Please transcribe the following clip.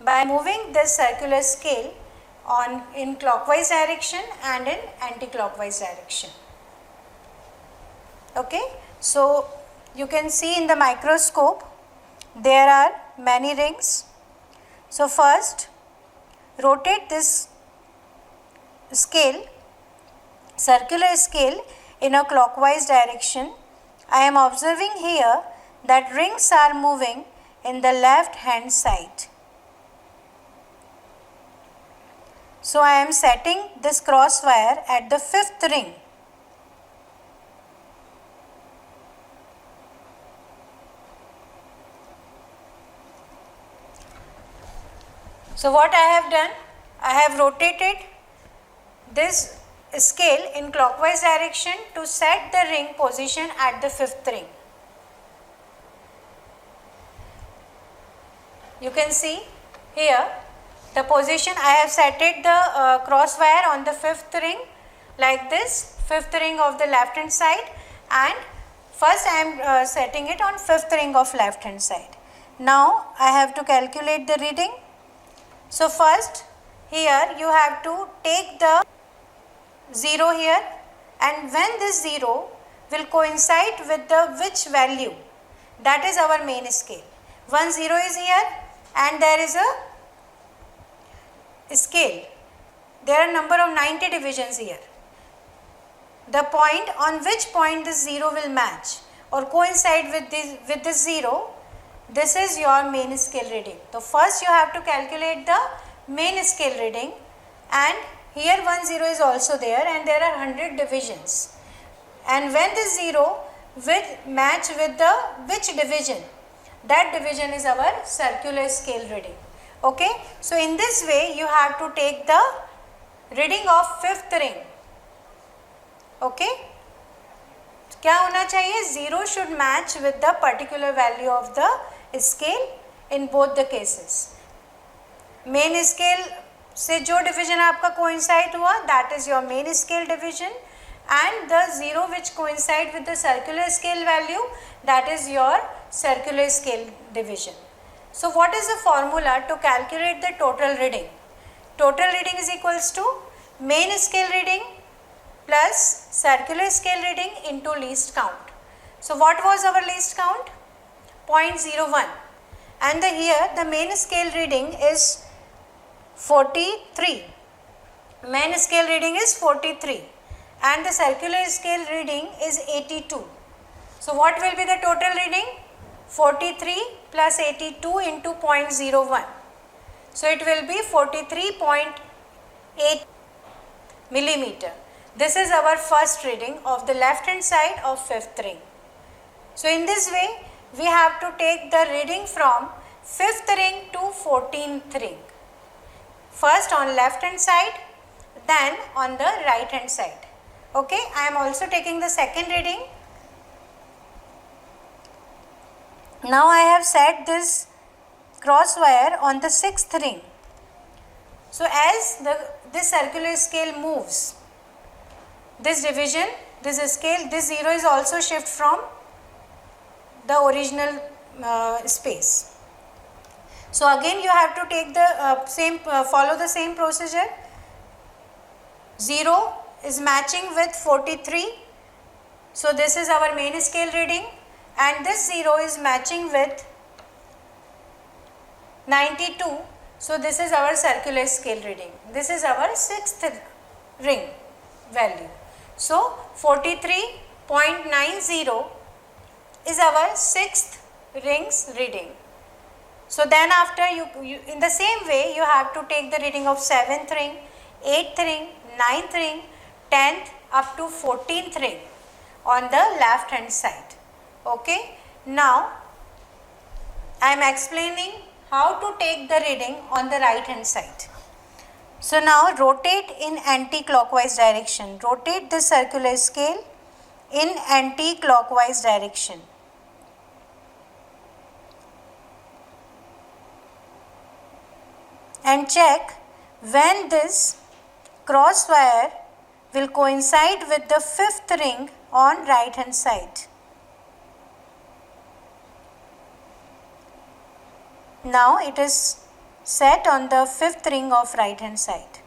by moving this circular scale in clockwise direction and in anti-clockwise direction. Okay, so you can see in the microscope there are many rings. So first rotate this scale, circular scale, in a clockwise direction. I am observing here that rings are moving in the left hand side. So I am setting this cross wire at the fifth ring. So what I have done, I have rotated this scale in clockwise direction to set the ring position at the fifth ring. You can see here the position. I have set the cross wire on the fifth ring like this, fifth ring of the left hand side, and first I am setting it on fifth ring of left hand side. Now I have to calculate the reading. So first here you have to take the 0 here, and when this 0 will coincide with the which value, that is our main scale. 1 0 is here and there is a scale. There are number of 90 divisions here. The point on which point this 0 will match or coincide with this 0, this is your main scale reading. So first you have to calculate the main scale reading, and here 1 0 is also there and there are 100 divisions. And when this 0 will match with the which division, that division is our circular scale reading. Okay, so in this way you have to take the reading of fifth ring. Okay, क्या होना चाहिए? 0 should match with the particular value of the scale in both the cases. Main scale से जो division आपका coincide हुआ, that is your main scale division, and the 0 which coincide with the circular scale value, that is your circular scale division. So what is the formula to calculate the total reading? Total reading is equals to main scale reading plus circular scale reading into least count. So what was our least count? 0.01, and here the main scale reading is 43. Main scale reading is 43 and the circular scale reading is 82. So what will be the total reading? 43 plus 82 into 0.01. So it will be 43.8 millimeter. This is our first reading of the left hand side of fifth ring. So in this way we have to take the reading from fifth ring to 14th ring. First on left hand side, then on the right hand side. Okay, I am also taking the second reading. Now I have set this cross wire on the sixth ring. So as this circular scale moves, this division, this scale, this 0 is also shift from the original space. So again you have to take the follow the same procedure. 0 is matching with 43, so this is our main scale reading, and this 0 is matching with 92, so this is our circular scale reading. This is our sixth ring value. So 43.90 is our sixth ring's reading. So then after you in the same way you have to take the reading of 7th ring, 8th ring, 9th ring, 10th up to 14th ring on the left hand side. Okay, now I am explaining how to take the reading on the right hand side. So now rotate in anti-clockwise direction. Rotate the circular scale in anti-clockwise direction. And check when this cross wire will coincide with the fifth ring on right hand side. Now it is set on the fifth ring of right hand side.